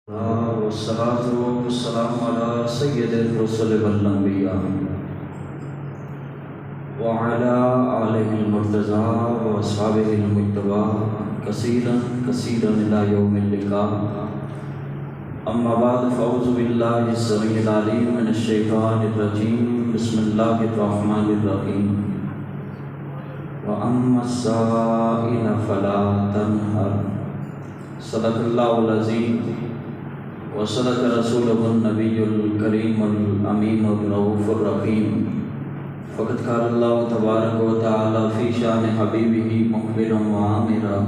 والصلاة والسلام على سيد الرسل والأنبياء وعلى آله المرتضى وأصحابه المجتبى كثيرا كثيرا إلى يوم اللقاء. أما بعد فأعوذ بالله السميع العليم من الشيطان الرجيم. بسم الله الرحمن الرحيم. وأما السائل فلا تنهر. صدق الله العظيم وصدق رسوله النبي الكريم الأمين الرؤوف الرحيم. فقد قال الله تبارك وتعالى في شأن حبيبه مخبرا وآمرا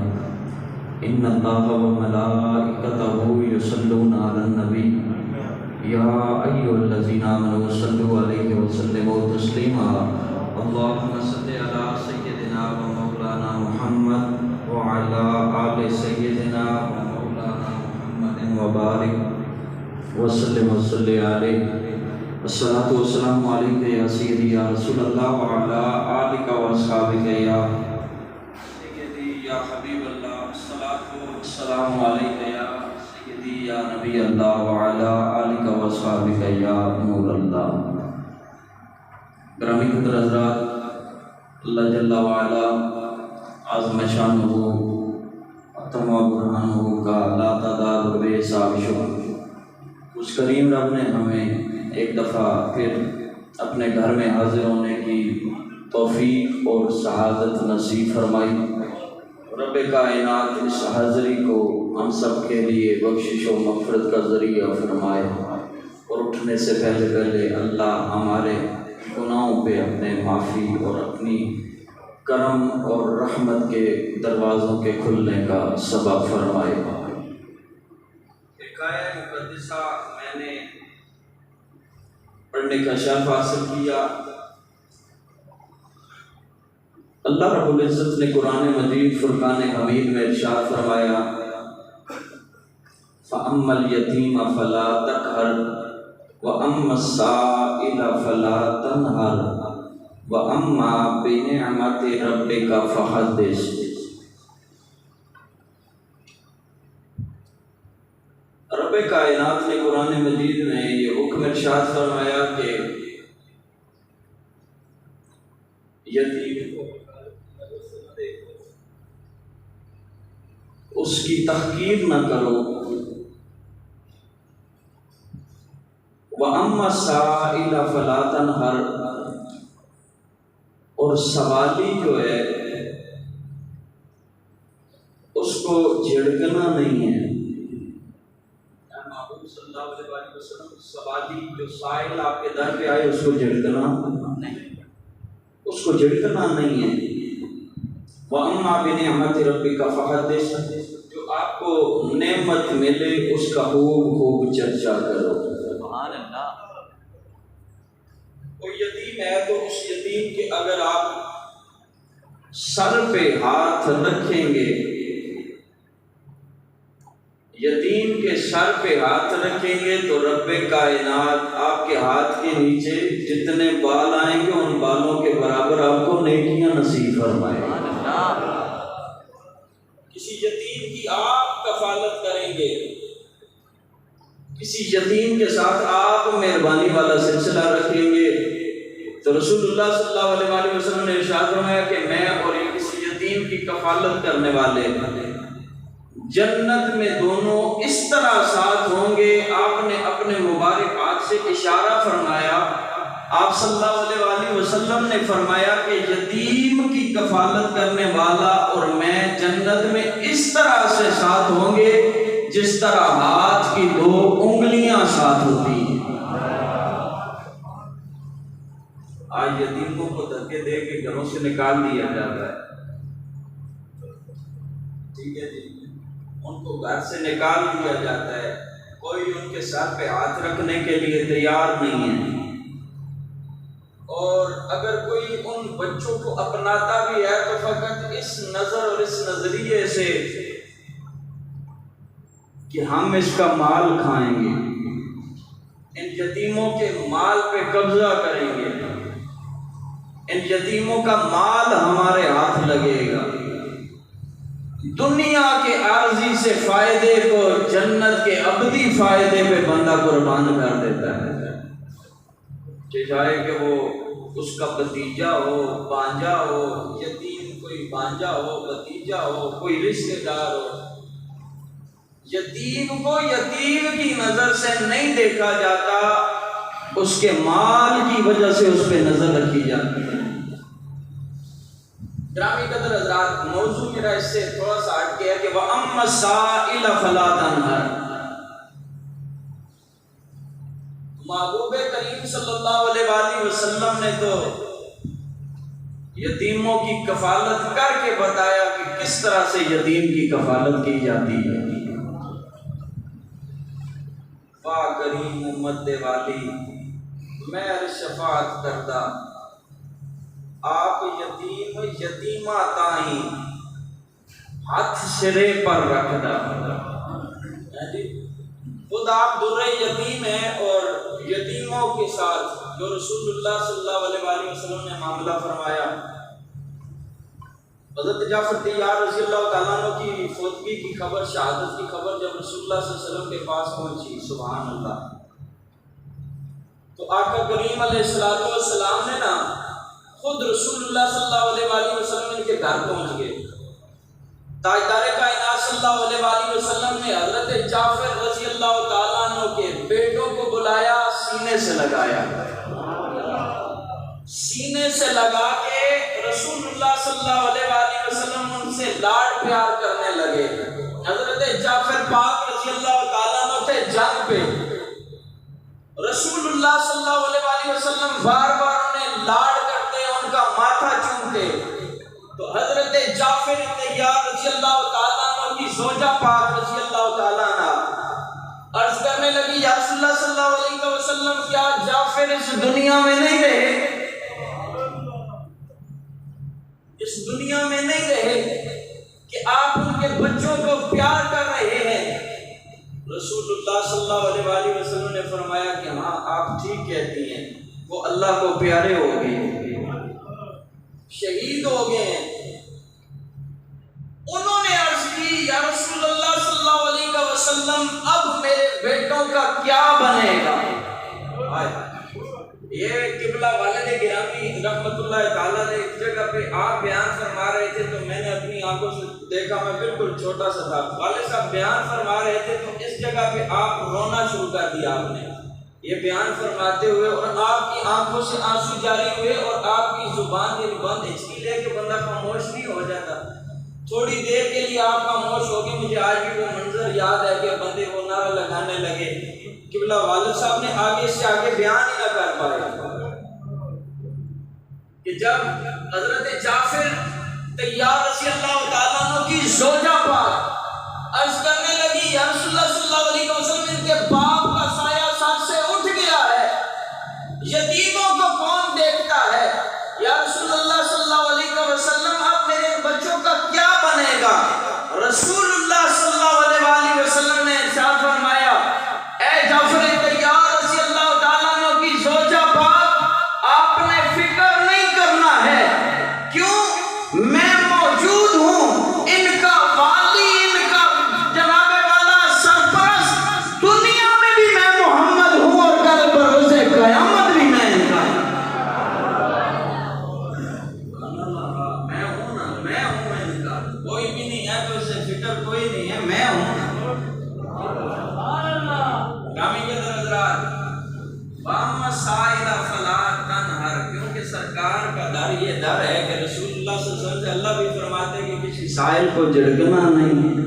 إن الله وملائكته يصلون على النبي يا أيها الذين آمنوا صلوا عليه وسلموا تسليما. اللهم صل على سيدنا ومولانا محمد وعلى آل سيدنا ومولانا محمد وبارك وسلم عليه. الصلاة والسلام عليك يا سيدي يا رسول الله وعلى آلك وأصحابك يا سيدي يا حبيب الله. الصلاة والسلام عليك يا سيدي يا نبي الله وعلى آلك وأصحابك يا نور الله. گرامی قدر حضرات، اللہ جل وعلا عظم شانہ تمام برہانہ کا لا تعداد و بے حساب شکر. اس کریم رب نے ہمیں ایک دفعہ پھر اپنے گھر میں حاضر ہونے کی توفیق اور سعادت نصیب فرمائی. رب کائنات اس حاضری کو ہم سب کے لیے بخشش و مغفرت کا ذریعہ فرمائے. اور اٹھنے سے پہلے اللہ ہمارے گناہوں پہ اپنے معافی اور اپنی کرم اور رحمت کے دروازوں کے کھلنے کا سبب فرمائے. ایک آیت مقدسہ میں نے پڑھنے کا شرف حاصل کیا. اللہ رب العزت نے قرآن مجید فرقان حمید میں ارشاد فرمایا فَأَمَّا الْيَتِيمَ فَلَا تَقْهَرْ وَأَمَّا السَّائِلَ فَلَا تَنْهَرْ وَأَمَّا بِنِعْمَتِ رَبِّكَ فَحَدِّثْ. رب کائنات نے قرآن مجید میں یہ حکم ارشاد فرمایا کہ یتیم کو اس کی تحقیر نہ کرو. وَأَمَّا السَّائِلَ فَلَا تَنْهَرْ، اور سوالی جو ہے اس کو جھڑکنا نہیں ہے. محبوب صلی اللہ علیہ وسلم سوالی جو سائل آپ کے در پہ آئے اس کو جھڑکنا نہیں، اس کو جھڑکنا نہیں ہے. وَأَمَّا بِنِعْمَتِ رَبِّكَ فَحَدِّثْ، جو آپ کو نعمت ملے اس کا خوب چرچا کرو. سبحان اللہ. کوئی یتیم ہے تو اس یتیم کے اگر آپ سر پہ ہاتھ رکھیں گے، یتیم کے سر پہ ہاتھ رکھیں گے تو رب کائنات آپ کے ہاتھ کے نیچے جتنے بال آئیں گے ان بالوں کے برابر آپ کو نیکیاں نصیب فرمائے. کسی یتیم کی آپ کفالت کریں گے، کسی یتیم کے ساتھ آپ مہربانی والا سلسلہ رکھیں گے تو رسول اللہ صلی اللہ علیہ وسلم نے ارشاد فرمایا کہ میں اور کسی یتیم کی کفالت کرنے والے جنت میں دونوں اس طرح ساتھ ہوں گے. آپ نے اپنے مبارک ہاتھ سے اشارہ فرمایا. آپ صلی اللہ علیہ وسلم نے فرمایا کہ یتیم کی کفالت کرنے والا اور میں جنت میں اس طرح سے ساتھ ہوں گے جس طرح ہاتھ کی دو انگلیاں ساتھ ہوتی ہیں. آج یتیموں کو دھکے دے کے گھروں سے نکال دیا جاتا ہے. ٹھیک ہے جی، ان کو گھر سے نکال دیا جاتا ہے. کوئی ان کے سر پہ ہاتھ رکھنے کے لیے تیار نہیں ہے. اور اگر کوئی ان بچوں کو اپناتا بھی ہے تو فقط اس نظر اور اس نظریے سے کہ ہم اس کا مال کھائیں گے، ان یتیموں کے مال پہ قبضہ کریں گے، ان یتیموں کا مال ہمارے ہاتھ لگے گا. دنیا کے عارضی سے فائدے کو جنت کے ابدی فائدے پہ بندہ قربان کر دیتا ہے، چاہے کہ وہ اس کا بھتیجا ہو، بانجا ہو، یتیم کوئی بانجا ہو، بھتیجا ہو، کوئی رشتے دار ہو۔ یتیم کو یتیم کی نظر سے نہیں دیکھا جاتا، اس کے مال کی وجہ سے اس پہ نظر رکھی جاتی ہے۔ گرامی قدر حضرات، موضوع میرا اس سے تھوڑا سا ہٹ گیا کہ وَأَمَّا السَّائِلَ فَلَا تَنْهَرْ۔ محبوب کریم صلی اللہ علیہ وآلہ وسلم نے تو یتیموں کی کفالت کر کے بتایا کہ کس طرح سے یتیم کی کفالت کی جاتی ہے۔ واہ کریم امت والی، میں شفاعت کردہ، آپ یتیم یتیمہ تائیں ہاتھ سرے پر رکھدا۔ خود آپ در یتیم ہیں، اور یتیموں کے ساتھ جو رسول اللہ صلی اللہ علیہ وآلہ وسلم نے معاملہ فرمایا۔ حضرت جعفر طیار رضی اللہ تعالیٰ عنہ کی فوتگی کی خبر، شہادت کی خبر جب رسول اللہ صلی اللہ علیہ وسلم کے پاس پہنچی، سبحان اللہ، تو آقا کریم علیہ السلام نے نا خود رسول اللہ صلی اللہ علیہ وآلہ وسلم ان کے گھر پہنچ گئے۔ تاجدار کائنات صلی اللہ علیہ وآلہ وسلم نے حضرت جعفر رضی اللہ تعالیٰ عنہ کے بیٹوں کو بلایا، سینے سے لگایا، سینے سے لگا کے رسول اللہ صلی اللہ علیہ وآلہ وسلم ان سے لاڈ پیار کرنے لگے۔ حضرت جعفر پاک رضی اللہ تعالیٰ عنہ تھے جنگ پہ، رسول اللہ صلی اللہ علیہ وآلہ وسلم بار بار انہیں لاڈ کرتے، ان کا ماتھا چومتے، تو حضرت جعفر طیار رضی اللہ تعالیٰ عنہ کی زوجہ پاک رضی اللہ تعالیٰ عنہ عرض کرنے لگی، یا رسول اللہ صلی اللہ علیہ وسلم، کیا جعفر اس دنیا میں نہیں رہے؟ اس دنیا میں نہیں رہے کہ آپ ان کے بچوں کو پیار کر رہے ہیں؟ رسول اللہ صلی اللہ علیہ وآلہ وسلم نے فرمایا کہ ہاں آپ ٹھیک کہتی ہیں، وہ اللہ کو پیارے ہو گئے، شہید ہو گئے ہیں۔ انہوں نے عرض کی، یا رسول اللہ صلی اللہ علیہ وسلم، اب میرے بیٹوں کا کیا بنے گا؟ یہ قبلہ والد گرامی رحمت اللہ تعالیٰ نے ایک جگہ پہ آپ بیان فرما رہے تھے، تو میں نے اپنی آنکھوں سے دیکھا، میں بالکل چھوٹا سا تھا، والد صاحب بیان فرما رہے تھے تو اس جگہ پہ آپ رونا شروع کر دیا آپ نے یہ بیان فرماتے ہوئے، اور آپ کی آنکھوں سے آنسو جاری ہوئے، اور آپ کی زبان دل بند، اس لیے کہ بندہ خاموش نہیں ہو جاتا، تھوڑی دیر کے لیے آپ خاموش ہو گئے۔ مجھے آج بھی وہ منظر یاد ہے کہ بندے وہ نعرہ لگانے لگے، قبلہ والد صاحب نے آگے سے آگے بیان ہی نہ کر پائے کہ جب حضرت جعفر طیار رضی اللہ تعالیٰ عنہ کی زوجہ پاک عرض کرنے لگی، یا رسول اللہ صلی اللہ علیہ وسلم، ان کے باپ کا سایہ سر سے اٹھ گیا ہے، یتیموں کو کون دیکھتا ہے؟ یا رسول اللہ صلی اللہ علیہ وسلم، اب میرے بچوں کا کیا بنے گا؟ رسول اللہ صلی اللہ علیہ وآلہ وسلم نے ارشاد فرمایا، اے جعفر طیار رضی اللہ تعالیٰ عنہ کی زوجہ پاک، آپ نے فکر نہیں کرنا ہے، کیوں؟ میں موجود ہوں، ان کا والی، ان کا جناب والا سرپرست، دنیا میں بھی میں محمد ہوں، اور کل بروز قیامت بھی میں ان کا میں ہوں ان کا، کوئی بھی نہیں ہے تو اس سے فکر کوئی نہیں ہے، میں ہوں۔ کیونکہ سرکار کا در یہ در ہے کہ رسول اللہ صلی اللہ علیہ وسلم سے اللہ بھی فرماتے ہیں کہ کسی سائل کو جھڑکنا نہیں ہے،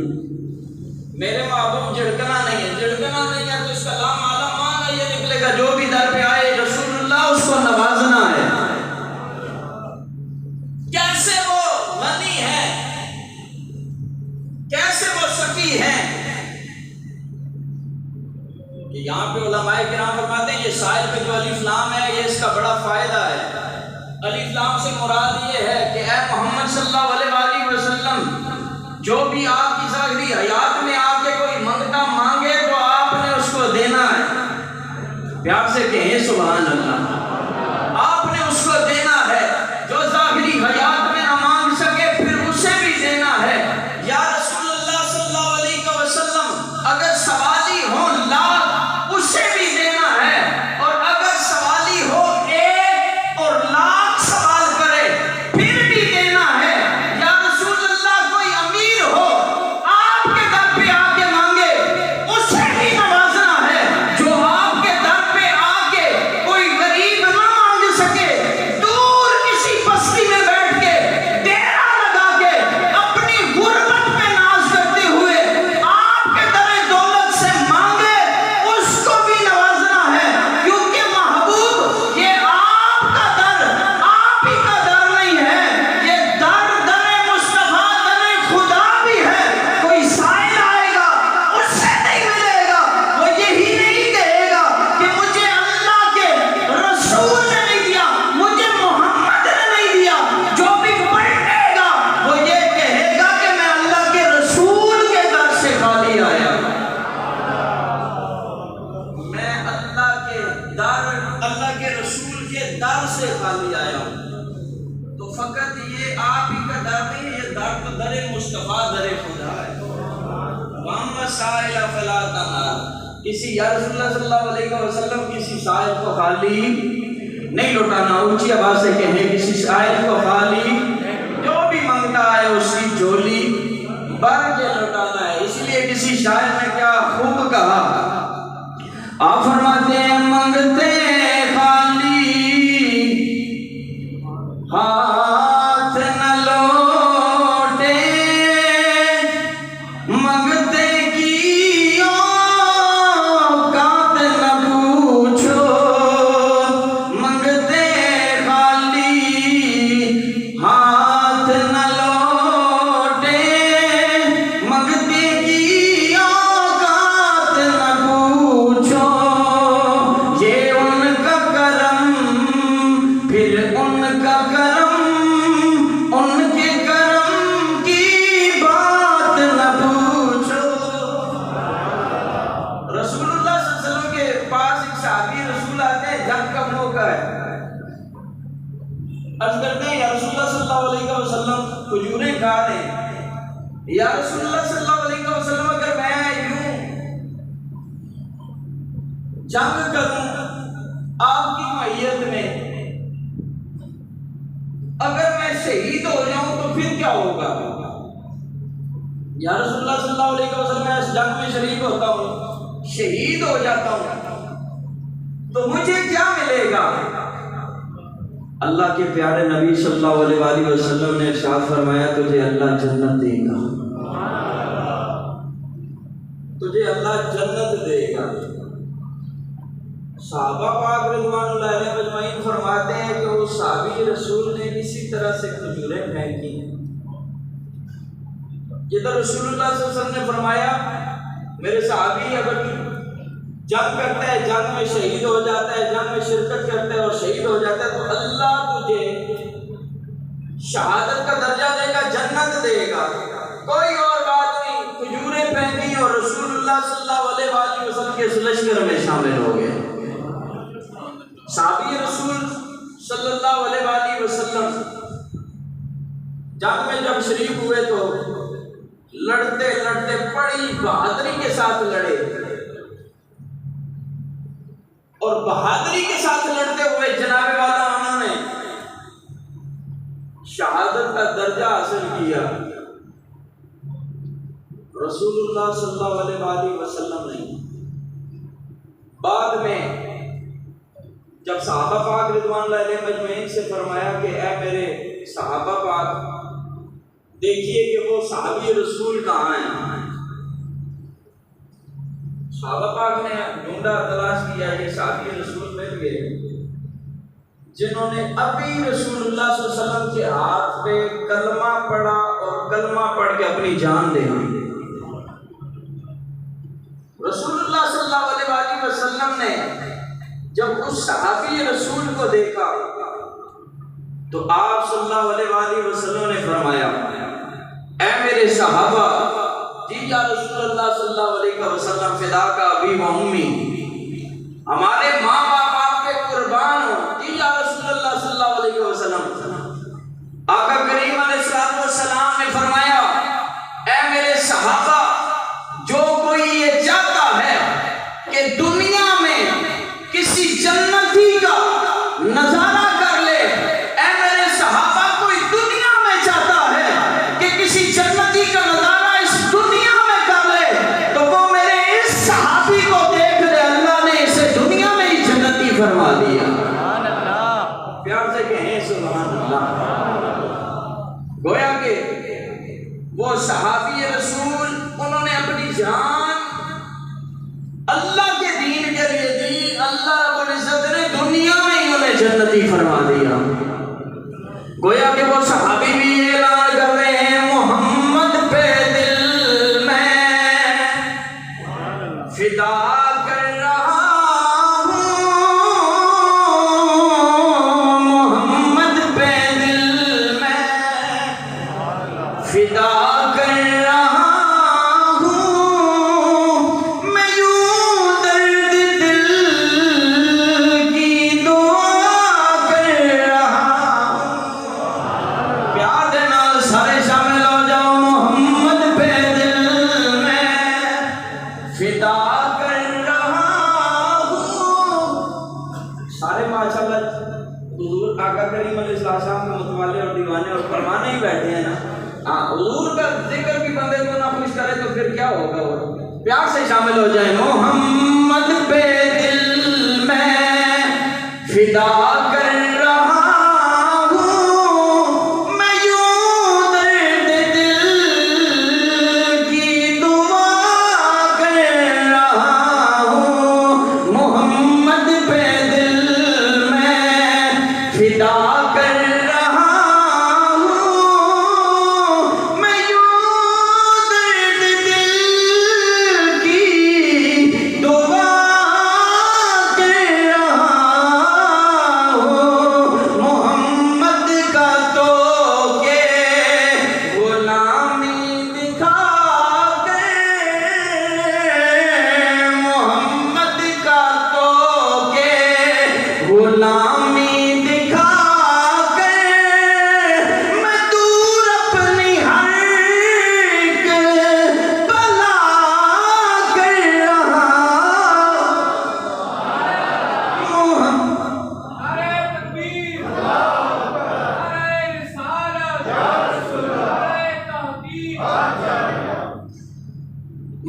میرے محبوب جھڑکنا نہیں ہے، جھڑکنا نہیں ہے تو اس کا لام عالم معنی یہ نکلے گا، جو بھی در پہ آئے رسول اللہ اس کو نوازنا ہے۔ کیسے وہ غنی ہے، کیسے وہ سخی ہے، یہاں پہ علماء کرام فرماتے ہیں یہ سائل پہ جو الف لام ہے، یہ اس کا بڑا فائدہ ہے۔ الف لام سے مراد یہ ہے کہ اے محمد صلی اللہ علیہ وآلہ وسلم، جو بھی آپ کی ظاہری حیات میں آپ کے کوئی منگتا مانگے تو آپ نے اس کو دینا ہے، پیار سے کہیں سبحان اللہ، آپ نے اس کو دینا ہے، جو ظاہری حیات میں نہ مانگ سکے پھر اسے بھی دینا ہے۔ یاد خالی آیا ہوں، تو فقط یہ آپ ہی کا در نہیں، یہ در تو در مصطفیٰ در خدا ہے۔ وَأَمَّا السَّائِلَ فَلَا تَنْهَرْ، کسی یا رسول اللہ صلی اللہ علیہ وسلم کسی سائل کو خالی نہیں لوٹانا، اونچی آواز سے کہیں کسی سائل کو خالی جو بھی منگتا ہے اس کی جھولی بھر کے لوٹانا ہے۔ اس لیے کسی شاعر نے کیا خوب کہا، آپ فرماتے ہیں منگتے خالی ہاتھ نہ لوٹے، منگتے کی اوقات نہ پوچھو، منگتے خالی ہاتھ نہ لوٹے، منگتے کی اوقات نہ پوچھو، یہ ان کا کرم پھر ان کا کرم، ان کے کرم کی بات نہ پوچھو۔ رسول اللہ صلی اللہ علیہ وسلم کے پاس ایک صحابی رسول آتے ہیں، جنگ کا موقع ہے، عرض کرتے ہیں یا رسول اللہ صلی اللہ علیہ وسلم کھجوریں کھا رہے ہیں، یا رسول اللہ صلی اللہ علیہ وسلم اگر میں یوں جنگ کروں آپ کی معیت میں، اگر میں شہید ہو جاؤں تو پھر کیا ہوگا؟ یا رسول اللہ صلی اللہ علیہ وسلم میں اس جنگ میں شریک ہوتا ہوں، شہید ہو جاتا ہوں تو مجھے کیا ملے گا؟ اللہ کے پیارے نبی صلی اللہ علیہ وآلہ وسلم نے ارشاد فرمایا تجھے اللہ جنت دے گا، تجھے اللہ جنت دے گا۔ صحابہ پاک رضوان اللہ علیہ مجمعین فرماتے ہیں کہ اس صحابی رسول نے اسی طرح سے کھجوریں پھینکی، جدھر رسول اللہ صلی اللہ علیہ وسلم نے فرمایا میرے صحابی اگر جنگ کرتا ہے، جنگ میں شہید ہو جاتا ہے، جنگ میں شرکت کرتا ہے اور شہید ہو جاتا ہے تو اللہ تجھے شہادت کا درجہ دے گا، جنت دے گا، کوئی اور بات نہیں۔ کھجوریں پھینکی اور رسول اللہ صلی اللہ علیہ وآلہ وسلم کے اس لشکر میں شامل ہو گئے۔ صحابی رسول صلی اللہ علیہ وآلہ وسلم جنگ میں جب شریک ہوئے تو لڑتے لڑتے بڑی بہادری کے ساتھ لڑے، اور بہادری کے ساتھ لڑتے ہوئے جناب والا انہوں نے شہادت کا درجہ حاصل کیا۔ رسول اللہ صلی اللہ علیہ وآلہ وسلم نے بعد میں جب صحابہ پاک رضوان اللہ علیہ مجمعین سے فرمایا کہ اے میرے صحابہ پاک دیکھیے کہ وہ صحابی رسول کہاں ہیں، صحابہ پاک نے ڈھونڈا تلاش کیا، یہ صحابی رسول مل گئے جنہوں نے ابھی رسول اللہ صلی اللہ علیہ وسلم کے ہاتھ پہ کلمہ پڑھا اور کلمہ پڑھ کے اپنی جان دے دی۔ رسول اللہ صلی اللہ علیہ وآلہ وسلم نے جب اس صحابی رسول کو دیکھا تو آپ صلی اللہ علیہ وآلہ وسلم نے فرمایا اے میرے صحابہ، جی یا رسول اللہ صلی اللہ علیہ وسلم فدا کا ابی و امی، ہمارے ماں باپ آپ پہ قربان ہو، جی یا رسول اللہ صلی اللہ علیہ وسلم۔ آقا کریم علیہ السلام نے فرمایا اے میرے صحابہ، جو کوئی یہ چاہتا ہے کہ دنیا میں کسی جنتی کا نظارہ کر لے، اے میرے صحابہ کوئی دنیا میں چاہتا ہے کہ کسی جنتی کا نظارہ اس دنیا میں کر لے تو وہ میرے اس صحابی کو دیکھ لے، اللہ نے اسے دنیا میں ہی جنتی فرما دیا۔ پیار سے کہیں سبحان اللہ۔ گویا کہ وہ صحابی رسول انہوں نے اپنی جان اللہ کے دین کے لیے دی، اللہ رب العزت نے دنیا میں ہی انہیں جنتی فرما دیا۔ گویا کہ وہ صحابی بھی اعلان کر رہے ہیں محمد پہ دل میں فدا کر رہا ہوں، محمد پہ دل میں فدا کر رہا ہوں، میں یوں درد دل کی دعا کر رہا آقا کریم علیہ السلام کے متوالے اور دیوانے اور فرمانے ہی بیٹھے ہیں نا. حضور کا ذکر بھی بندے کو نہ خوش کرے تو پھر کیا ہوگا. وہ پیار سے شامل ہو جائیں. محمد پہ دل میں فدا کر رہا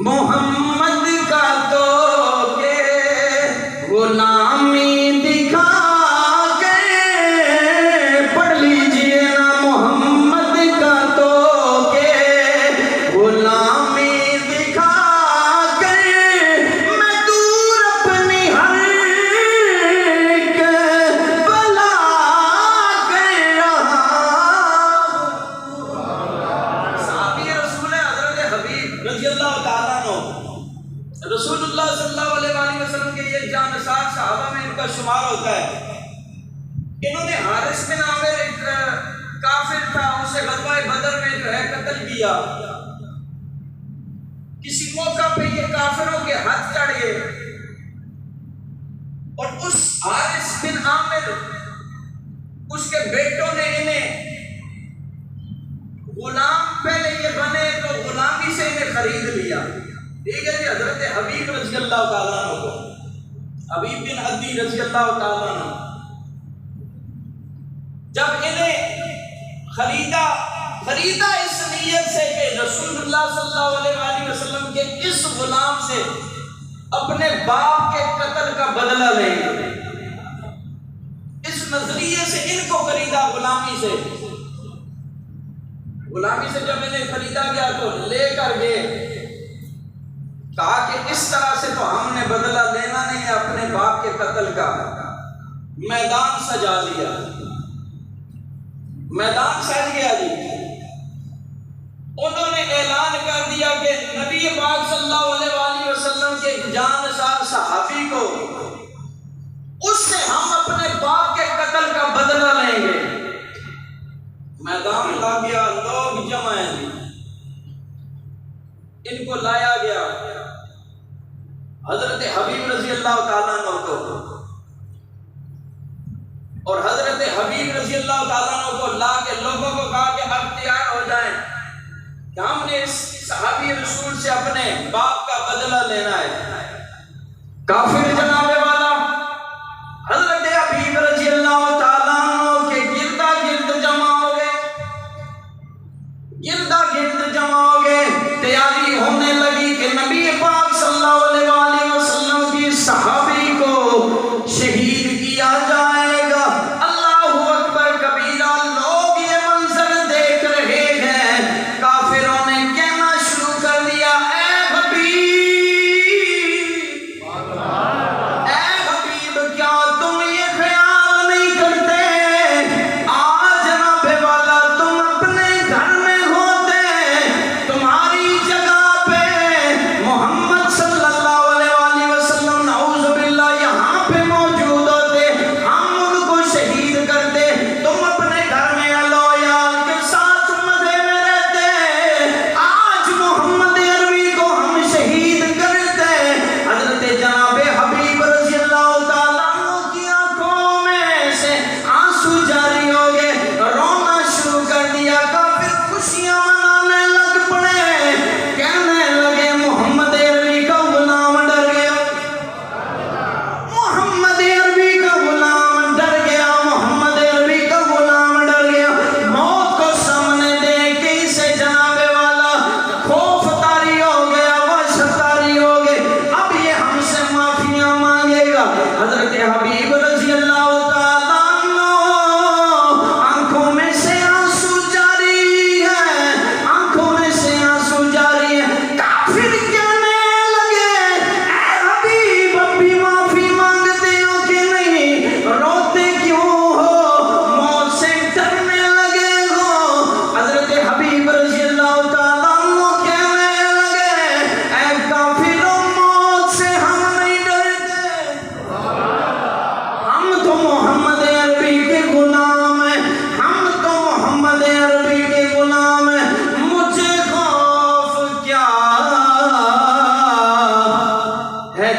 محمد کا تو کہ غلامی دکھا کے. پڑھ لیجئے نا. محمد کا تو کہ غلامی دکھا کے میں دور اپنی ہر ایک بلا کر رہا. صحابی رسول حضرت حبیب رضی اللہ تعالیٰ رسول اللہ صلی اللہ علیہ وآلہ وسلم کے یہ جانشار صحابہ میں ان کا شمار ہوتا ہے. انہوں نے حارث بن عامر ایک کافر تھا, اسے غزوہ بدر میں جو ہے قتل کیا. کسی موقع پہ یہ کافروں کے ہاتھ چڑھ گئے اور اس حارث بن عامر اس کے بیٹوں نے انہیں غلام پہلے یہ بنے تو غلامی سے انہیں خرید لیا. ٹھیک ہے جی. حضرت حبیب رضی اللہ تعالیٰ عنہ کو, حبیب بن عدی رضی اللہ تعالیٰ عنہ, جب انہیں خریدا اس نیت سے کہ رسول اللہ صلی اللہ علیہ وآلہ وسلم کے اس غلام سے اپنے باپ کے قتل کا بدلہ لیں گے, اس نظریے سے ان کو خریدا. غلامی سے جب انہیں خریدا گیا تو لے کر گئے, کہا کہ اس طرح سے تو ہم نے بدلہ لینا نہیں ہے اپنے باپ کے قتل کا. میدان سجا لیا, میدان سج گیا جی. انہوں نے اعلان کر دیا کہ نبی پاک صلی اللہ علیہ وآلہ وسلم کے جانشار صحابی کو اس سے ہم اپنے باپ کے قتل کا بدلہ لیں گے. میدان لا گیا, لوگ جمع ہیں جی. ان کو لایا گیا حضرت حبیب رضی اللہ تعالیٰ عنہ کو, اور حضرت حبیب رضی اللہ تعالیٰ عنہ کو لا کے لوگوں کو کہا کہ اب تیار ہو جائیں کہ ہم نے اس صحابی رسول سے اپنے باپ کا بدلہ لینا ہے. کافر جناب والا حضرت حبیب رضی اللہ تعالیٰ عنہ کے گردا گرد جمع ہو گئے. تیاری ہونے لگی کہ نبی پاک صلی اللہ علیہ وآلہ وسلم کی صحابی کو شہید کیا جائے گا. اللہ اکبر کبیرہ. لوگ یہ منظر دیکھ رہے ہیں. کافروں نے کہنا شروع کر دیا, اے حبیب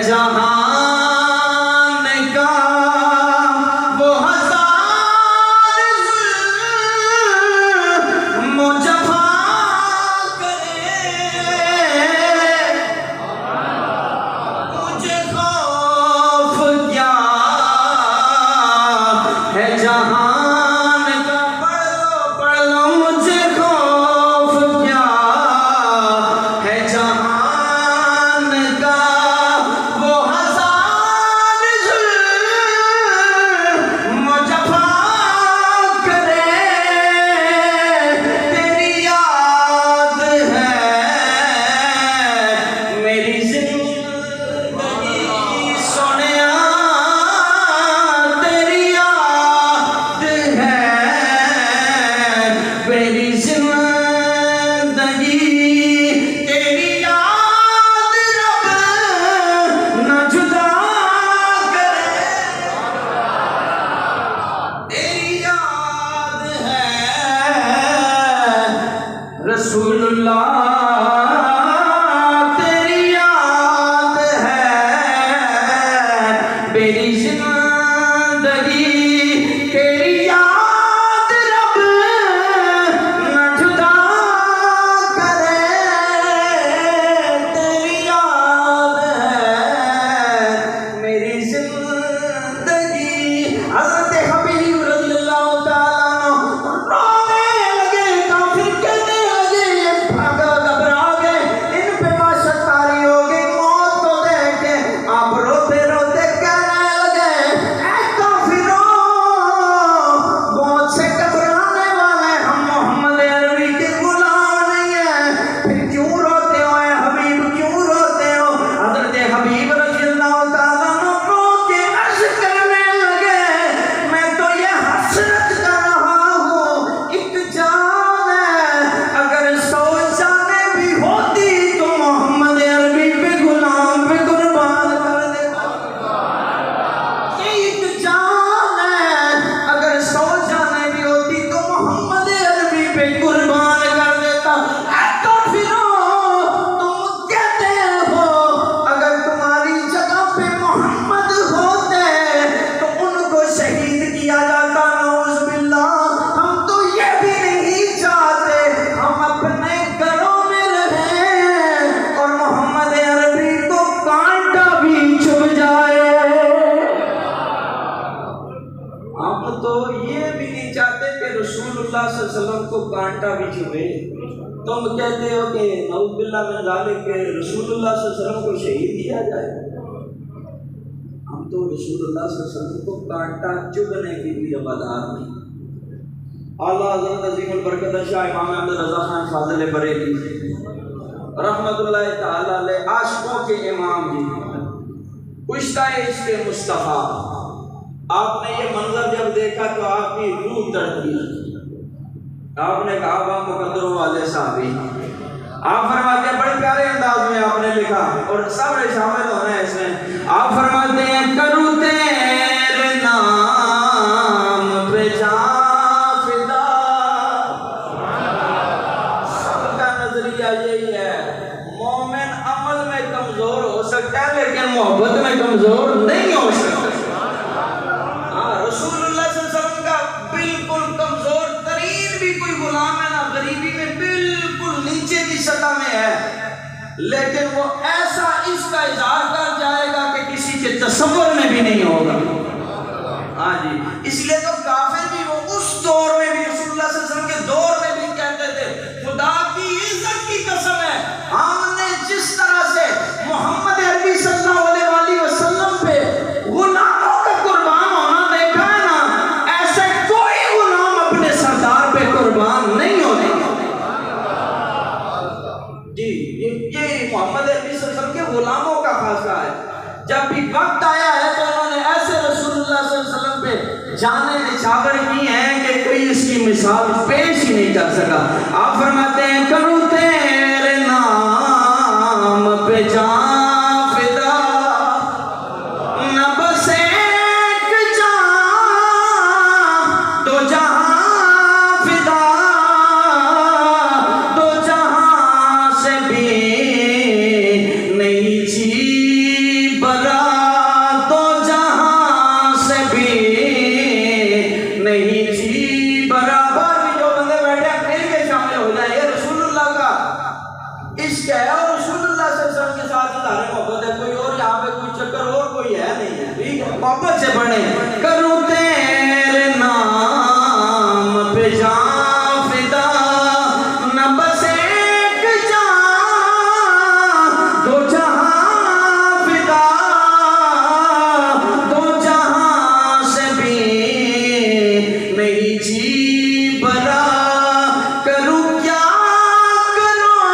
جہان کا وہ ہزار ظلم و جفا کرے، مجھے خوف کیا ہے جہان کا، پڑھ لو مجھے خوف کیا ہے جہان کا، وہ ہزار ظلم و جفا کرے، تیری یاد ہے میری زندگی سونیا، تیری یاد ہے میری زندگی، تیری یاد رب نہ جدا کرے، تیری یاد ہے رسول اللہ، تیری یاد ہے میری زندگی، تیری یاد رب نہ جدا کرے، تیری یاد ہے میری زندگی۔ حضرت حبیب رضی اللہ تعالیٰ عنہ رونے لگے، کافر کہنے لگے یہ بھاگا گھبرا گئے، ان پہ معاشت طاری ہو گئی، موت کو دیکھ کے آپ روتے روتے کہنے لگے اے کافروں، موت سے گھبرانے والے ہم محمد عربی کے غلام نہیں ہیں، پھر کیوں روتے ہو اے حبیب، کیوں روتے ہو؟ حضرت حبیب رضی اللہ تعالیٰ عنہ رو کے عرض کرنے لگے میں تو یہ حسرت کر رہا ہوں، ایک جان ہے، اگر 100 جانیں بھی ہوتی تو محمد عربی پہ غلام پہ قربان کر دیتا، یہ ایک جان ہے، اگر 100 جانیں بھی ہوتی تو محمد عربی پہ قربان کر دیتا۔ اے کافروں، تم کہتے ہو اگر تمہاری جگہ پہ محمد ہوتے تو ان کو شہید کیا جاتا، نعوذ باللہ، ہم تو یہ بھی نہیں چاہتے، ہم اپنے گھروں میں رہیں اور محمد عربی کو کانٹا بھی چبھ جائے، ہم تو یہ بھی نہیں چاہتے کہ رسول اللہ صلی اللہ علیہ وسلم کو کانٹا بھی چبھے، تم کہتے ہو کہ نعوذ باللہ من ذالک کہ رسول اللہ صلی اللہ علیہ وسلم کو شہید کیا جائے، ہم تو رسول اللہ صلی اللہ علیہ وسلم کو کانٹا چبھنے کی بھی روادار نہیں۔ اعلیٰ حضرت عظیم البرکت شاہ امام احمد رضا خان فاضل بریلی رحمت اللہ تعالی علیہ، عاشقوں کے امام جی، کشتہ عشق مصطفیٰ، آپ نے یہ منظر جب دیکھا تو آپ کی روح تڑپی، آپ نے کہا با مقدروں والے صحابی، آپ فرماتے ہیں بڑے پیارے انداز میں آپ نے لکھا اور سب شامل ہونا ہے اس میں، آپ فرماتے ہیں کروں تیرے نام پہ جان فدا، سب کا نظریہ یہی ہے، مومن عمل میں کمزور ہو سکتا ہے لیکن محبت میں کمزور نہیں ہو سکتا۔ رسول اللہ صلی اللہ علیہ وسلم کا بالکل کمزور ترین بھی کوئی غلام ہے نا، غریبی میں بالکل نیچے کی سطح میں ہے، لیکن وہ ایسا اس کا اظہار کر جائے گا کہ کسی کے تصور میں بھی نہیں ہوگا۔ ہاں جی، اس لیے تو کافر بھی وہ اس دور میں بھی رسول اللہ صلی اللہ علیہ وسلم کے دور میں بھی کہتے تھے خدا کی عزت کی قسم ہے، ہم نے جس طرح سے محمد عربی صلی اللہ علیہ وسلم پہ غلاموں کا قربان ہونا دیکھا ہے نا، ایسے کوئی غلام اپنے سردار پہ قربان نہیں ہونے جی، یہ محمد عربی صلی اللہ علیہ وسلم کے غلاموں کا خاصہ ہے، جب بھی وقت آیا ہے تو انہوں نے ایسے رسول اللہ صلی اللہ علیہ وسلم پہ جانیں نچھاور کی ہیں کہ کوئی اس کی مثال پیش ہی نہیں کر سکا۔ آپ فرماتے ہیں کروں تیرے نام پہ جان فدا، نہ بس ایک جان دو جہاں فدا، دو جہاں سے بھی نہیں جی محبت سے پڑھیں کروں تیرے نام پہ جان فدا نہ بس ایک جان دو جہاں فدا دو جہاں سے بھی میری جی برا کروں کیا کروں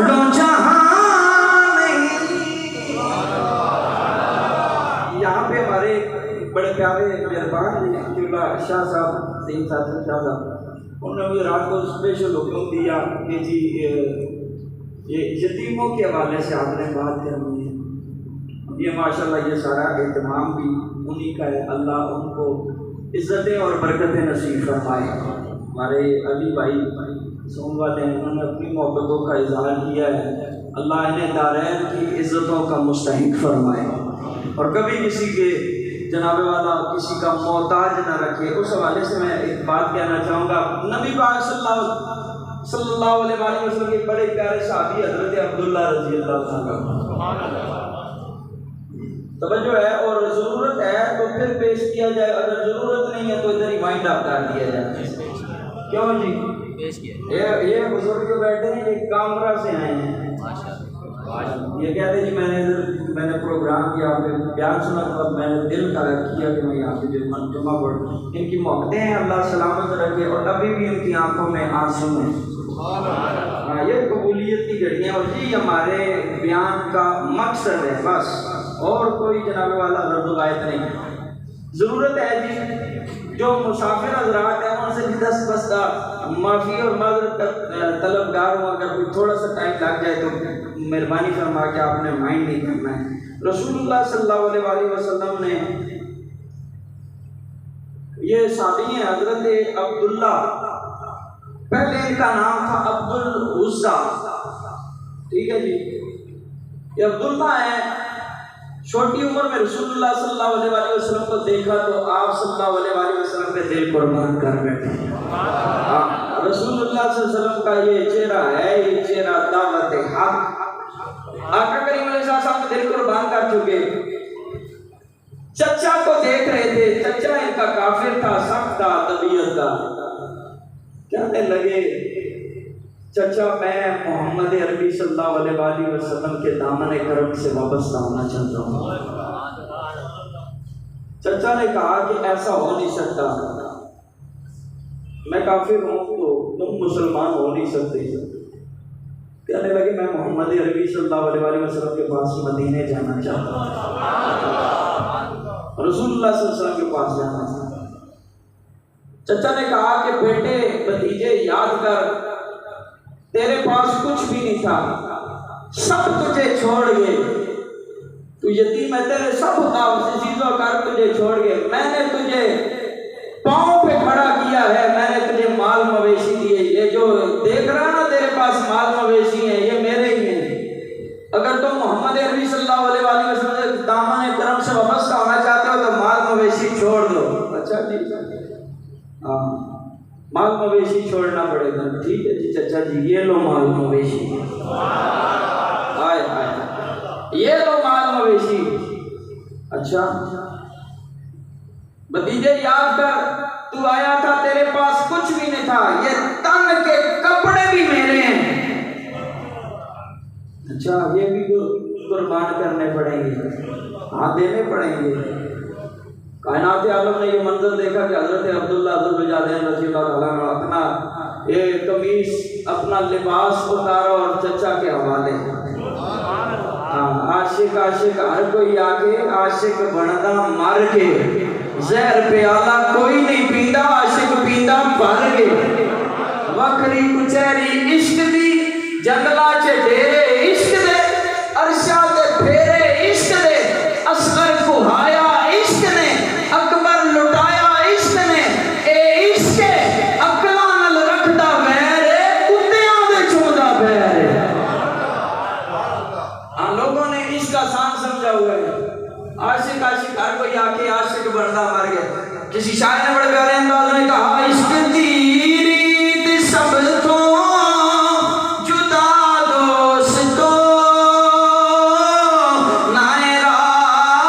دو جہاں ہمارے بڑے پیارے مہربان شاہ صاحب سید صاحب شاہ صاحب انہوں نے مجھے رات کو اسپیشل حکم دیا کہ جی یہ یتیموں کے حوالے سے آپ نے بات کرنی ہے. یہ ماشاءاللہ یہ سارا اہتمام بھی انہی کا ہے. اللہ ان کو عزتیں اور برکتیں نصیب فرمائے. ہمارے علی بھائی سون والے انہوں نے اپنی محبتوں کا اظہار کیا ہے. اللہ انہیں دارین کی عزتوں کا مستحق فرمائے اور کبھی کسی کے جناب والا کسی کا محتاج نہ رکھے. اس حوالے سے میں ایک بات کہنا چاہوں گا. نبی پاک صلی اللہ علیہ وسلم کے بڑے پیارے صحابی حضرت عبداللہ رضی اللہ عنہ توجہ ہے اور ضرورت ہے تو پھر پیش کیا جائے, اگر ضرورت نہیں ہے تو ادھر ہی مائنڈ اپ کر دیا جائے. کیوں جی یہ بزرگ جو بیٹھے ہیں یہ کامرا سے آئے ہیں. یہ کہتے ہیں جی میں نے پروگرام کیا آپ نے بیان سنا تو میں نے دل کا کیا کہ میں یہاں پہ جمعہ پڑھوں. ان کی محبتیں ہیں اللہ سلامت رکھے اور ابھی بھی ان کی آنکھوں میں آنسو ہیں. یہ قبولیت کی گھڑیاں اور یہ ہمارے بیان کا مقصد ہے بس, اور کوئی جناب والا غرض و غایت نہیں. ضرورت ہے جی جو مسافر حضرات ہیں ان سے بھی دست بستہ معافی اور معذرت طلبگار ہوں. اگر کوئی تھوڑا سا ٹائم لگ جائے تو مہربانی فرما کے آپ نے مائنڈ نہیں کرنا ہے. رسول اللہ صلی اللہ علیہ وسلم نے یہ صحابی ہیں حضرت عبداللہ, پہلے ان کا نام تھا عبد العزا. ٹھیک ہے جی, یہ عبداللہ ہیں. چھوٹی عمر میں رسول اللہ صلی اللہ علیہ وسلم کو دیکھا تو آپ صلی اللہ علیہ وسلم کے دل قربان کر بیٹھے. رسول اللہ صلی اللہ علیہ وسلم کا یہ چہرہ ہے, یہ چہرہ دعوت حق. آقا کریم علیہ السلام کے دل قربان کر چکے. چچا کو دیکھ رہے تھے, چچا ان کا کافر تھا, سخت تھا طبیعت کا. کہنے لگے چچا میں محمد عربی صلی اللہ علیہ وسلم کے دامن کرم سے وابستہ ہونا چاہتا ہوں. چچا نے کہا کہ ایسا ہو نہیں سکتا, میں کافر ہوں تو تم مسلمان ہو نہیں سکتے. کہنے لگے میں محمد عربی صلی اللہ علیہ وسلم کے پاس مدینے جانا چاہتا ہوں, رسول اللہ صلی اللہ علیہ وسلم کے پاس جانا چاہتا ہوں. چچا نے کہا کہ بیٹے بھتیجے یاد کر, تیرے پاس کچھ بھی نہیں تھا, سب تجھے چھوڑ گئے, تو یتیم ہے, تیرے سب چیزوں کا تجھے چھوڑ گئے. میں نے تجھے پاؤں پہ کھڑا کیا ہے, میں نے تجھے مال مویشی دیے. یہ جو دیکھ رہا نا تیرے پاس مال مویشی ہیں یہ میرے ہی ہیں. اگر تم محمد عربی صلی اللہ علیہ وسلم کے دامن کرم سے وابستہ ہونا چاہتے ہو تو مال مویشی چھوڑ دو. اچھا جی, ہاں مال مویشی چھوڑنا پڑے گا. ٹھیک ہے جی چچا جی, یہ لو مال مویشی, یہ لو مال مویشی. اچھا بھتیجے یاد کر, تو آیا تھا تیرے پاس کچھ بھی نہیں تھا, یہ تن کے کپڑے بھی میرے ہیں. اچھا یہ بھی قربان کرنے پڑیں گے, ہاں دینے پڑیں گے. کائنات عالم نے یہ منظر دیکھا کہ حضرت عبداللہ ذوالجلالین رضی اللہ تعالیٰ عنہ اپنا یہ قمیص اپنا لباس اتارا اور چچا کے حوالے. عاشق ہر کوئی آگے, عاشق بندا مر کے, زہر پیالہ کوئی نہیں پیندا, عاشق پیندا بھر کے. وکھری کچہری عشق دی, جنگلا چ ڈیرے عشق دے, عرشاں تے پھیرے عشق دے, اصغر کہایا عشق نے, اکبر لٹایا عشق نے. اے عشق عقلاں نال رکھدا ویر, کتیاں دے چھوڑدا پیر. ہاں لوگوں نے عشق آسان سمجھا ہوا ہے. عاشق ہر کوئی آ کے عاشق بندا مر گیا. کسی شاعر نے بڑے پیارے انداز میں کہا, عشق دی ریت سب تو جدا دوستو, نائے راہ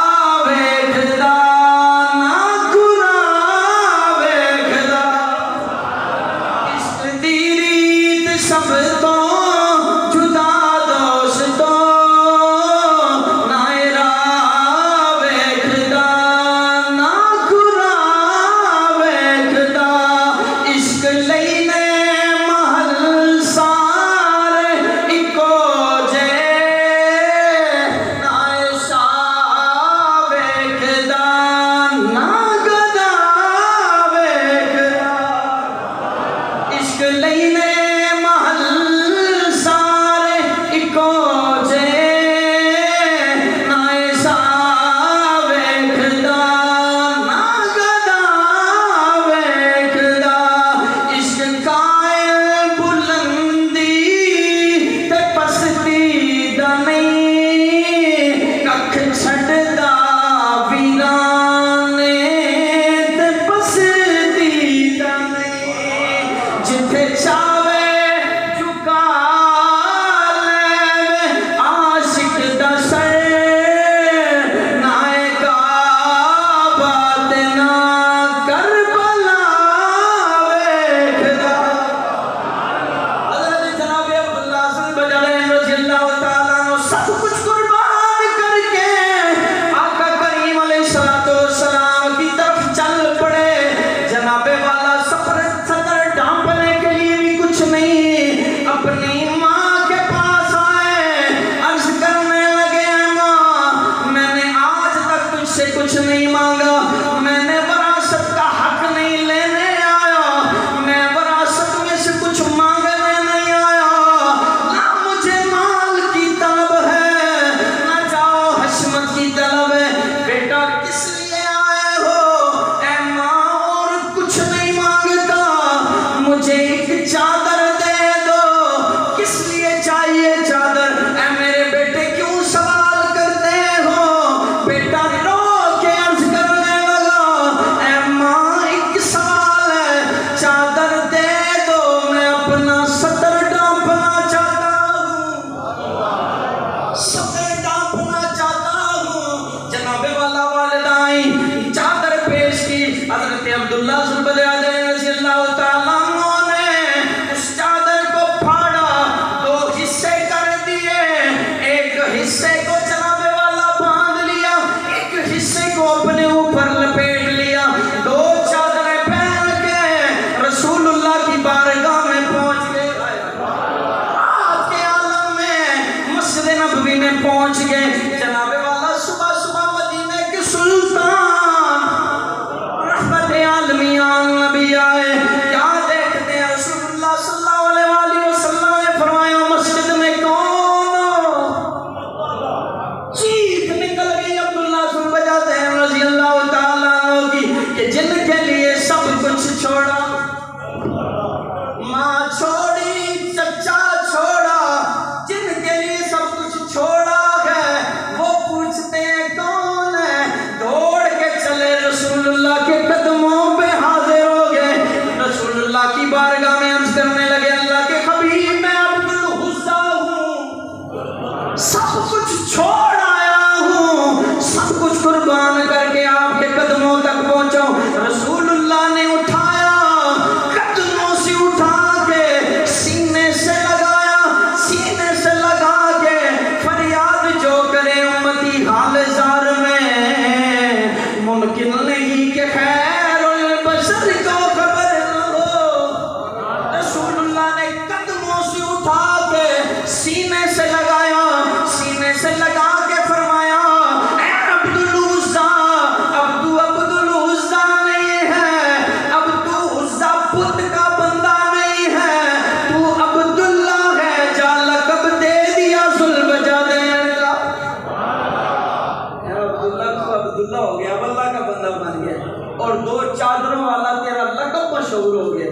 ہو گیا، اب اللہ کا بندہ بن گیا، اور 2 چادروں والا تیرا لقب مشہور ہو گیا۔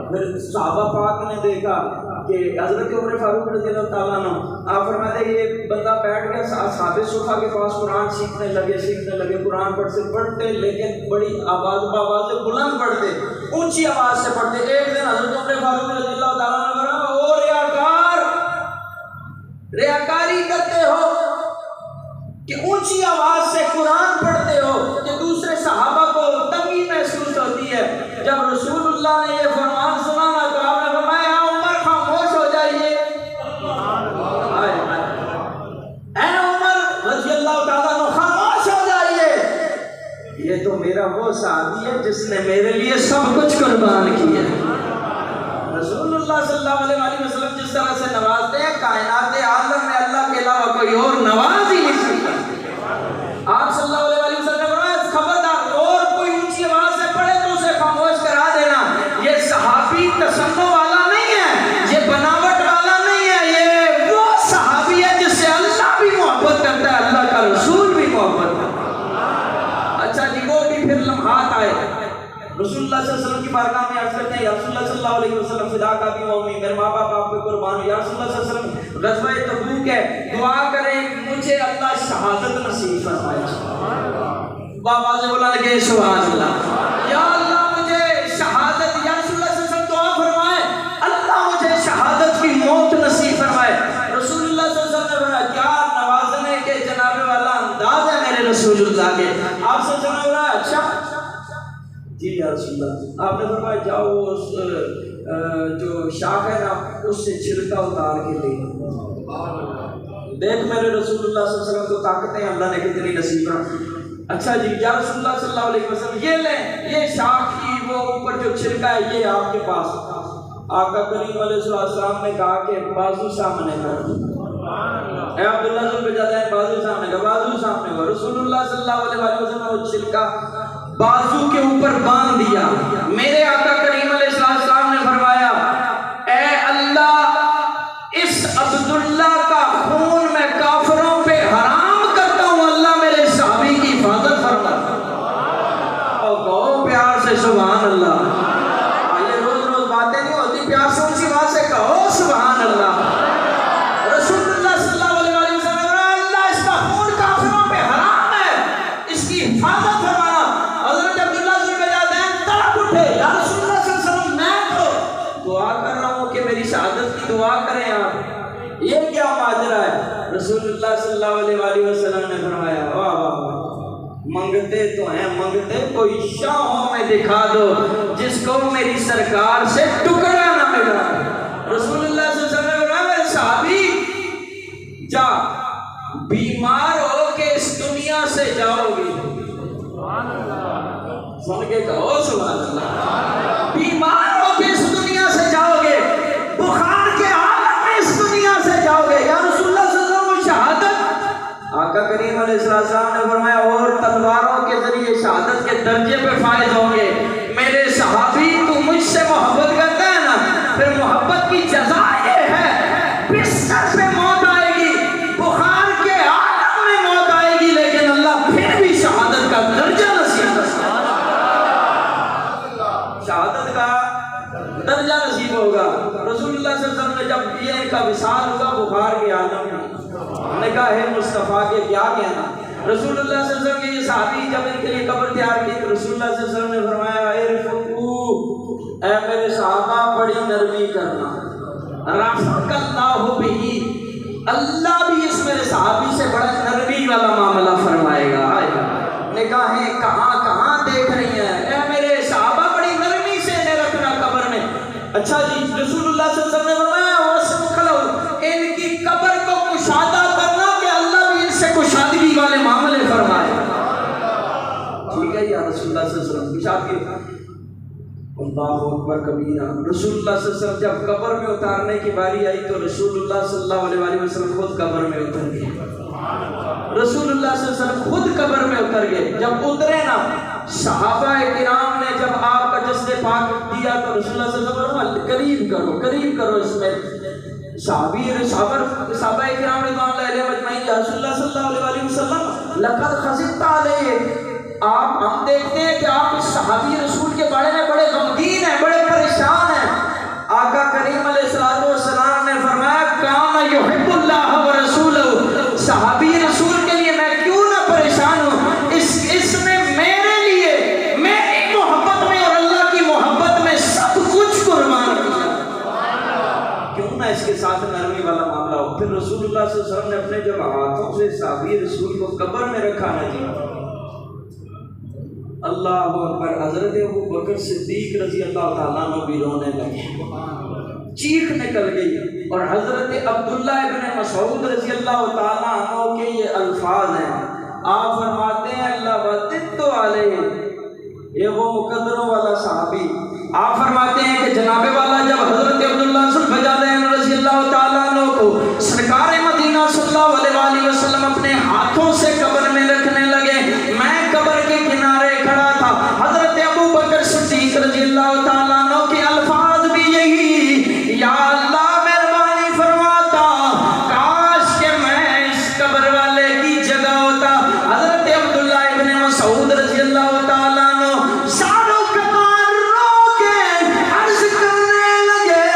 پھر صحابہ پاک نے دیکھا کہ حضرت عمر فاروق رضی اللہ تعالیٰ عنہ آپ فرماتے ہیں یہ بندہ بیٹھ گیا اصحاب صفا کے پاس، قرآن سیکھنے لگے، قرآن پڑھتے لیکن بڑی آواز بلند پڑھتے، اونچی آواز سے پڑھتے۔ ایک دن حضرت عمر فاروق رضی اللہ تعالیٰ عنہ نے فرمایا او ریاکاری کرتے ہو کہ اونچی آواز سے قرآن پڑھتے ہو کہ دوسرے صحابہ کو تنگی محسوس ہوتی ہے۔ جب رسول اللہ نے یہ فرمان سنا نا تو آپ نے فرمایا عمر خاموش ہو جائیے، اے عمر رضی اللہ تعالیٰ عنہ خاموش ہو جائیے، یہ تو میرا وہ صحابی ہے جس نے میرے لیے سب کچھ قربان کیا۔ رسول اللہ صلی اللہ علیہ وسلم جس طرح سے نوازتے ہیں کائنات عالم میں اللہ کے علاوہ کوئی اور نواز ہی نہیں سکتا۔ آپ صلی اللہ علیہ وسلم نے فرمایا خبردار اور کوئی اونچی آواز سے پڑھے تو اسے خاموش کرا دینا۔ یہ صحابی تصنع والا نہیں ہے، یہ بناوٹ والا نہیں ہے، یہ وہ صحابی ہے جس سے اللہ بھی محبت کرتا ہے، اللہ کا رسول بھی محبت کرتا ہے۔ اچھا جی وہ بھی پھر لمحات آئے، رسول اللہ صلی اللہ علیہ وسلم کی بارگاہ میں عرض کرتے ہیں یا رسول اللہ صلی اللہ علیہ وسلم فدا کا بھی مومی، میرے ماں باپ آپ پہ قربان ہو، یا رسول اللہ صلی اللہ علیہ وسلم غزوہ تبوک ہے، دعا کریں مجھے اللہ شہادت نصیب فرمائے۔ بابا سے بولا لگے سبحان اللہ، یا اللہ مجھے شہادت، یا رسول اللہ صلی اللہ علیہ وسلم دعا فرمائے اللہ مجھے شہادت کی موت نصیب فرمائے۔ رسول اللہ صلی اللہ علیہ وسلم نے فرمایا کیا نوازنے کے جناب والا انداز ہے میرے رسول اللہ کے۔ آپ صلی اللہ علیہ وسلم نے فرمایا اچھا جی یا رسول اللہ، آپ نے فرمایا جاؤ اس جو شاخ ہے نا اس سے چھلکا اتار کے لے۔ دیکھ میرے رسول اللہ صلی اللہ علیہ وسلم کو طاقتیں اللہ نے کتنی نصیب فرمائی۔ اچھا جی یا رسول اللہ صلی اللہ علیہ وسلم یہ لیں، یہ شاخ کی وہ اوپر جو چھلکا ہے یہ آپ کے پاس۔ آقا کریم علیہ السلام نے کہا کہ بازو سامنے کر، اے عبداللہ ذو البجادین بازو سامنے کا، بازو سامنے کا۔ رسول اللہ صلی اللہ علیہ وسلم نے وہ چھلکا بازو کے اوپر باندھ دیا۔ میرے آقا کریم علیہ السلام نے فرمایا اے اللہ اس عبداللہ کا خون میں کافروں پہ حرام کرتا ہوں، اللہ میرے صحابی کی حفاظت فرما۔ اور کہو پیار سے سبحان اللہ، یہ روز روز باتیں نہیں ہوتی، پیار سے اونچی بات سے کہو سبحان اللہ۔ رسول اللہ صلی اللہ علیہ وسلم نے فرمایا اللہ اس کا خون کافروں پہ حرام ہے، اس کی حفاظت فرمانا۔ حضرت عبداللہ ذو البجادین تڑپ اٹھے، یا رسول اللہ صلی اللہ علیہ وسلم میں تو دعا کر رہا ہوں کہ میری شہادت کی دعا کریں آپ، یہ کیا ماجرا ہے؟ رسول اللہ صلی اللہ علیہ وسلم نے فرمایا واہ واہ واہ، منگتے تو ہیں منگتے کوئی شاہوں میں دکھا دو جس کو میری سرکار سے ٹکڑا نہ ملا۔ رسول اللہ صلی اللہ علیہ وسلم نے فرمایا میرے صحابی جا بیمار ہو کے اس دنیا سے جاؤ گے، سن کے کہو سبحان اللہ، بیمار ہو کے اس دنیا سے جاؤ گے، بخار کے عالم میں اس دنیا سے جاؤ گے، یا رسول اللہ صلی اللہ علیہ وسلم شہادت۔ آقا کریم علیہ السلام نے فرمایا اور تلواروں کے ذریعے شہادت کے درجے پہ فائز ہوں گے۔ میرے صحابی تو مجھ سے محبت کرتا ہے نا، پھر محبت کی جزا یہ ہے بستر پہ موت آئے گی، بخار کے عالم میں موت آئے گی، لیکن اللہ پھر بھی شہادت کا درجہ نصیب کرتا ہے، شہادت کا درجہ نصیب ہوگا۔ رسول اللہ صلی اللہ علیہ وسلم نے جب یہ ان کا وصال ہوا بخار کے عالم میں، نے کہا ہے مصطفیٰ کے کیا کہنا۔ رسول اللہ صلی اللہ علیہ وسلم کے یہ صحابی جب ان کے لیے قبر تیار کی تو رسول اللہ صلی اللہ علیہ وسلم نے فرمایا ارفقو، اے میرے صحابہ بڑی نرمی کرنا، رفق اللہ بھی، اللہ بھی اس میرے صحابی سے بڑا نرمی والا معاملہ فرمائے گا۔ نگاہیں کہاں کہاں دیکھ رہی ہیں، اے میرے صحابہ بڑی نرمی سے انہیں رکھنا قبر میں۔ اچھا جی رسول اللہ صلی اللہ علیہ وسلم نے فرمایا ان کی قبر کو کشادہ کرنا کہ اللہ بھی ان سے کشادگی والے معاملے فرمائے۔ ٹھیک ہے یا رسول اللہ صلی اللہ علیہ وسلم کشادگی، اللہ اکبر کبیرہ۔ رسول اللہ صلی اللہ علیہ وسلم جب قبر میں اتارنے کی باری آئی تو رسول اللہ صلی اللہ علیہ وسلم خود قبر میں اتر گئے، رسول اللہ صلی اللہ علیہ وسلم خود قبر میں اتر گئے۔ جب اترے نا صحابہ کرام نے جب آپ کا جسد پاک دیا تو رسول اللہ صلی اللہ علیہ وسلم قریب کرو اس میں، صحابہ کرام رضوان اللہ علیہ مجمعین یا رسول اللہ صلی اللہ علیہ وسلم لقد خزبت علیہ. آپ ہم دیکھتے ہیں کہ آپ اس صحابی رسول کے بارے میں بڑے غمگین ہیں، بڑے پریشان ہیں. آقا کریم علیہ الصلوۃ والسلام نے فرمایا کان یحب اللہ ورسولہ. صحابی رسول کے لیے میں کیوں نہ پریشان ہوں، اس نے میرے لیے میری محبت میں اور اللہ کی محبت میں سب کچھ قربان کیا. کیوں نہ اس کے ساتھ نرمی والا معاملہ ہو. پھر رسول اللہ صلی اللہ علیہ وسلم نے اپنے جب ہاتھوں سے صحابی رسول کو قبر میں رکھا نا جی، اللہ اکبر، حضرت ابو بکر صدیق رضی اللہ تعالیٰ عنہ بھی رونے لگے، چیخ نکل گئی. اور حضرت عبداللہ ابن مسعود رضی اللہ تعالیٰ عنہ کے یہ الفاظ ہیں. آپ فرماتے ہیں اللہ وددت علیہ، یہ وہ مقدروں والا صحابی. آپ فرماتے ہیں کہ جناب والا جب حضرت عبداللہ ذوالفضلین رضی اللہ تعالیٰ عنہ کو سرکار مدینہ صلی اللہ علیہ وآلہ وسلم اپنے ہاتھوں سے قبر میں رکھنے لگے، میں قبر کے کنارے کھڑا تھا. حضرت ابو بکر صدیق رضی اللہ تعالیٰ عنہ کے الفاظ بھی یہی، یا اللہ مہربانی فرماتا کاش کہ میں اس قبر والے کی جگہ ہوتا. حضرت عبداللہ ابن مسعود رضی اللہ تعالیٰ عنہ ساروں قطار رو کے عرض کرنے لگے،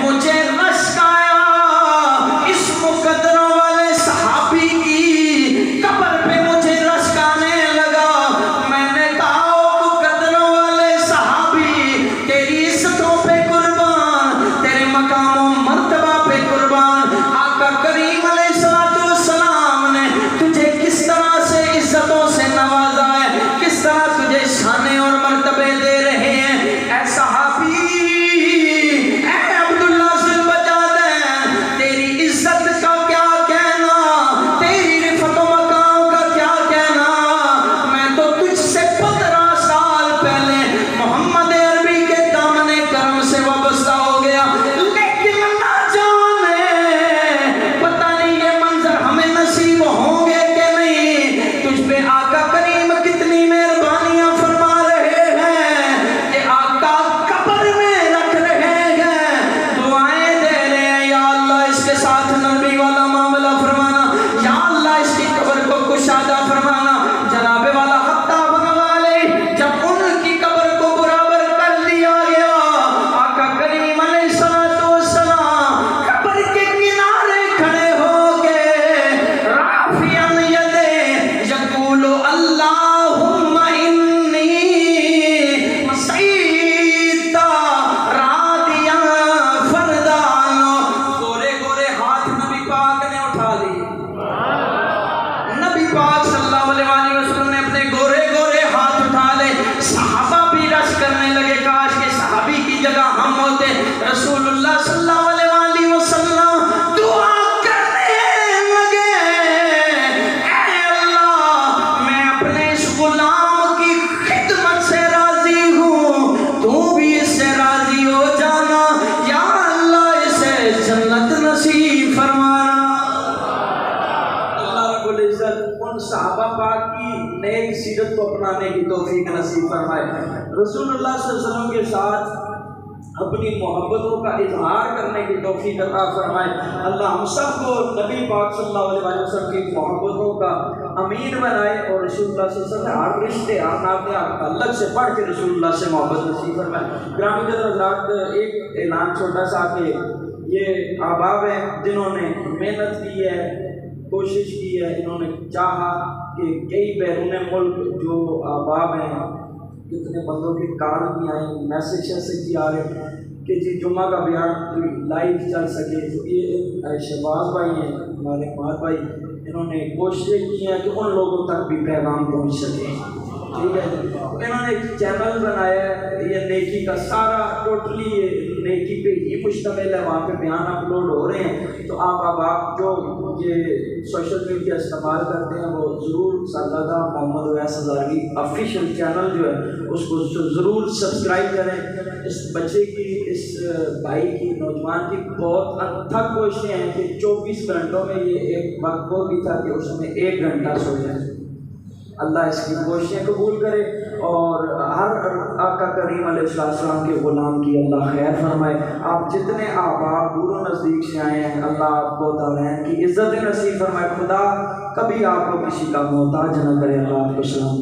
مجھے رشک آیا اس مقدروں والے صحابی کی قبر پہ، مجھے رشک آنے لگا. میں نے کہا او مقدروں والے صحابی، تیری عزتوں پہ قربان، تیرے مقام و مرتبہ پہ قربان. آقا کریم علیہ الصلوۃ والسلام نے تجھے کس طرح سے عزتوں سے نوازا ہے، کس طرح تجھے شانے اور مرتبے دے رہے ہیں. اے صحابی، اے عبداللہ ذوالفضلین، تیری عزت کا کیا کہنا، تیری رفعت و مقام کا کیا کہنا. میں تو تجھ سے 15 سال پہلے محمد عربی کے دامن کرم سے وابستہ ہو گیا، لیکن نہ جانے پتہ نہیں یہ منظر ہمیں نصیب ہوں گے کہ نہیں. تجھ پہ آقا کریم کتنی مہربانیاں فرما رہے ہیں کہ آقا قبر میں رکھ رہے ہیں، دعائیں دے رہے ہیں، یا اللہ اس کے ساتھ نرمی والا معاملہ فرمانا، یا اللہ اس کی قبر کو کشادہ فرمانا. جناب والا حتیٰ بغوالے جب ان کی قبر کو برابر کر دیا گیا، آقا کریم علیہ الصلوۃ والسلام قبر کے کنارے کھڑے ہو کے رافعاً یدیہ یقول اللہم انی مسیت رادیاً فردان. گورے گورے ہاتھ نبی پاک نے اٹھا لیے. نبی پاک صلی اللہ علیہ وآلہ وسلم نے اپنے گورے گورے ہاتھ اٹھا لے. صحابہ بھی رش کرنے لگے، کاش کہ صحابی کی جگہ ہم ہوتے. رسول اللہ صلی اللہ علیہ وآلہ وسلم دعا کرنے لگے، اے اللہ میں اپنے اس غلام کی خدمت سے راضی ہوں، تو بھی اس سے راضی ہو جانا. یا اللہ اسے جنت نصیب فرمانا. اللہ رب العزت ان صحابہ پاک کی نیک سیرت کو اپنانے کی توفیق نصیب فرمائے. رسول اللہ صلی اللہ علیہ وسلم کے ساتھ اپنی محبتوں کا اظہار کرنے کی توفیق عطا فرمائے. اللہ ہم سب کو نبی پاک صلی اللہ علیہ وسلم کی محبتوں کا امین بنائے، اور رسول اللہ صلی اللہ علیہ وسلم سے ہر رشتے ہر ناطے ہر تعلق سے پڑھ کے رسول اللہ سے محبت نصیب فرمائے. گرامی قدر حضرات، ایک اعلان چھوٹا سا کہ یہ احباب ہیں جنہوں نے محنت کی ہے، کوشش کی ہے، انہوں نے چاہا کہ کئی بیرون ملک جو احباب ہیں، کتنے بندوں کے کار بھی آئیں، میسیجز سے بھی آ رہے کہ جی جمعہ کا بیان لائیو چل سکے. تو یہ شہباز بھائی ہیں، ہمارے مار بھائی، انہوں نے کوششیں کی ہیں کہ ان لوگوں تک بھی پیغام پہنچ سکے. ٹھیک ہے، انہوں نے ایک چینل بنایا ہے، یہ نیکی کا سارا ٹوٹلی نیکی پہ ہی مشتمل ہے، وہاں پہ بیان اپلوڈ ہو رہے ہیں. تو آپ جو یہ سوشل میڈیا استعمال کرتے ہیں وہ ضرور صاحبزادہ محمد اویس ہزاروی آفیشیل چینل جو ہے اس کو ضرور سبسکرائب کریں. اس بچے کی، اس بھائی کی، نوجوان کی بہت انتھک کوششیں ہیں کہ 24 گھنٹوں میں یہ ایک وقت وہ بھی تھا کہ اس میں 1 گھنٹہ سو جائے. اللہ اس کی کوششیں قبول کرے، اور ہر آقا کریم علیہ السلام کے غلام کی اللہ خیر فرمائے۔ آپ جتنے احباب دور و نزدیک سے آئے ہیں، اللہ آپ کو دارین کی عزت نصیب فرمائے۔ خدا کبھی آپ کو کسی کا محتاج نہ کرے۔ اللہ آپ کو سلام